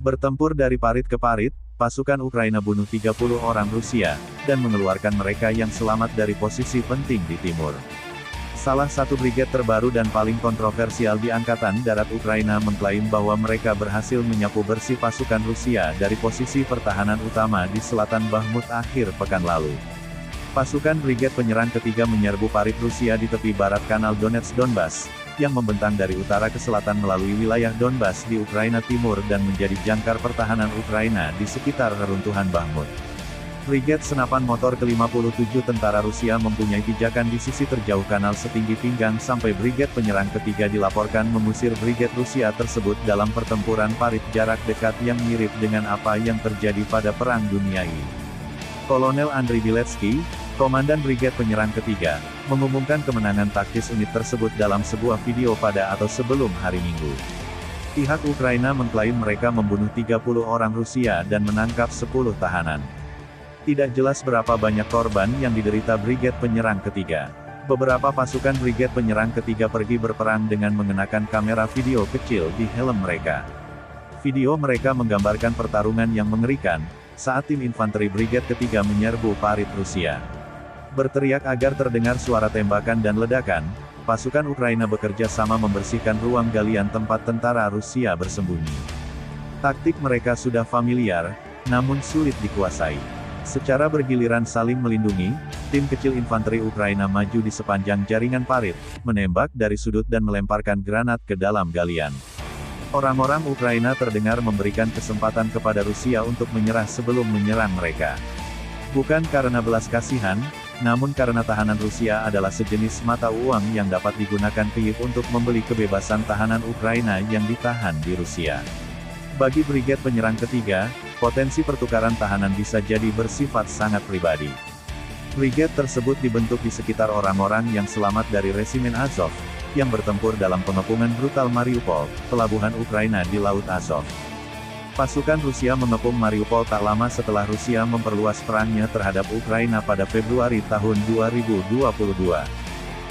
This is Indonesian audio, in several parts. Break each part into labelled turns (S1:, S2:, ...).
S1: Bertempur dari parit ke parit, pasukan Ukraina bunuh 30 orang Rusia, dan mengeluarkan mereka yang selamat dari posisi penting di timur. Salah satu brigade terbaru dan paling kontroversial di Angkatan Darat Ukraina mengklaim bahwa mereka berhasil menyapu bersih pasukan Rusia dari posisi pertahanan utama di selatan Bakhmut akhir pekan lalu. Pasukan Brigade Penyerang Ketiga menyerbu parit Rusia di tepi barat Kanal Donetsk-Donbas, yang membentang dari utara ke selatan melalui wilayah Donbas di Ukraina Timur dan menjadi jangkar pertahanan Ukraina di sekitar reruntuhan Bakhmut. Brigade Senapan Motor ke-57 tentara Rusia mempunyai pijakan di sisi terjauh kanal setinggi pinggang sampai Brigade Penyerang Ketiga dilaporkan mengusir Brigade Rusia tersebut dalam pertempuran parit jarak dekat yang mirip dengan apa yang terjadi pada Perang Dunia I. Kolonel Andriy Biletsky, Komandan Brigade Penyerang Ketiga, mengumumkan kemenangan taktis unit tersebut dalam sebuah video pada atau sebelum hari Minggu. Pihak Ukraina mengklaim mereka membunuh 30 orang Rusia dan menangkap 10 tahanan. Tidak jelas berapa banyak korban yang diderita Brigade Penyerang Ketiga. Beberapa pasukan Brigade Penyerang Ketiga pergi berperang dengan mengenakan kamera video kecil di helm mereka. Video mereka menggambarkan pertarungan yang mengerikan, saat tim infanteri Brigade Ketiga menyerbu parit Rusia. Berteriak agar terdengar suara tembakan dan ledakan, pasukan Ukraina bekerja sama membersihkan ruang galian tempat tentara Rusia bersembunyi. Taktik mereka sudah familiar, namun sulit dikuasai. Secara bergiliran saling melindungi, tim kecil infanteri Ukraina maju di sepanjang jaringan parit, menembak dari sudut dan melemparkan granat ke dalam galian. Orang-orang Ukraina terdengar memberikan kesempatan kepada Rusia untuk menyerah sebelum menyerang mereka. Bukan karena belas kasihan, namun karena tahanan Rusia adalah sejenis mata uang yang dapat digunakan Kyiv untuk membeli kebebasan tahanan Ukraina yang ditahan di Rusia. Bagi Brigade Penyerang Ketiga, potensi pertukaran tahanan bisa jadi bersifat sangat pribadi. Brigade tersebut dibentuk di sekitar orang-orang yang selamat dari resimen Azov, yang bertempur dalam pengepungan brutal Mariupol, pelabuhan Ukraina di Laut Azov. Pasukan Rusia mengepung Mariupol tak lama setelah Rusia memperluas perangnya terhadap Ukraina pada Februari tahun 2022.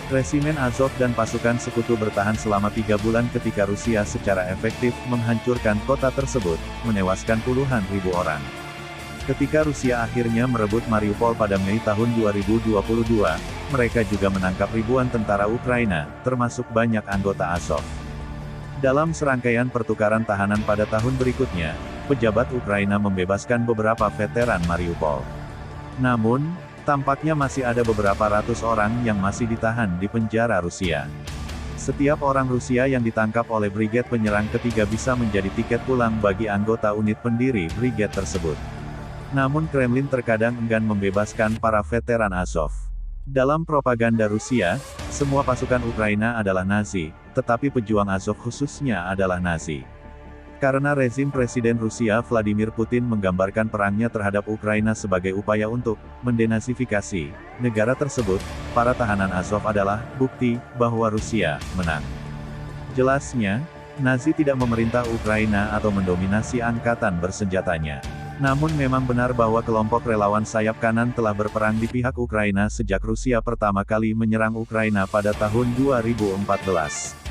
S1: Resimen Azov dan pasukan sekutu bertahan selama 3 bulan ketika Rusia secara efektif menghancurkan kota tersebut, menewaskan puluhan ribu orang. Ketika Rusia akhirnya merebut Mariupol pada Mei tahun 2022, mereka juga menangkap ribuan tentara Ukraina, termasuk banyak anggota Azov. Dalam serangkaian pertukaran tahanan pada tahun berikutnya, pejabat Ukraina membebaskan beberapa veteran Mariupol. Namun, tampaknya masih ada beberapa ratus orang yang masih ditahan di penjara Rusia. Setiap orang Rusia yang ditangkap oleh Brigade Penyerang Ketiga bisa menjadi tiket pulang bagi anggota unit pendiri brigade tersebut. Namun Kremlin terkadang enggan membebaskan para veteran Azov. Dalam propaganda Rusia, semua pasukan Ukraina adalah Nazi, tetapi pejuang Azov khususnya adalah Nazi. Karena rezim Presiden Rusia Vladimir Putin menggambarkan perangnya terhadap Ukraina sebagai upaya untuk mendenazifikasi negara tersebut, para tahanan Azov adalah bukti bahwa Rusia menang. Jelasnya, Nazi tidak memerintah Ukraina atau mendominasi angkatan bersenjatanya. Namun memang benar bahwa kelompok relawan sayap kanan telah berperang di pihak Ukraina sejak Rusia pertama kali menyerang Ukraina pada tahun 2014.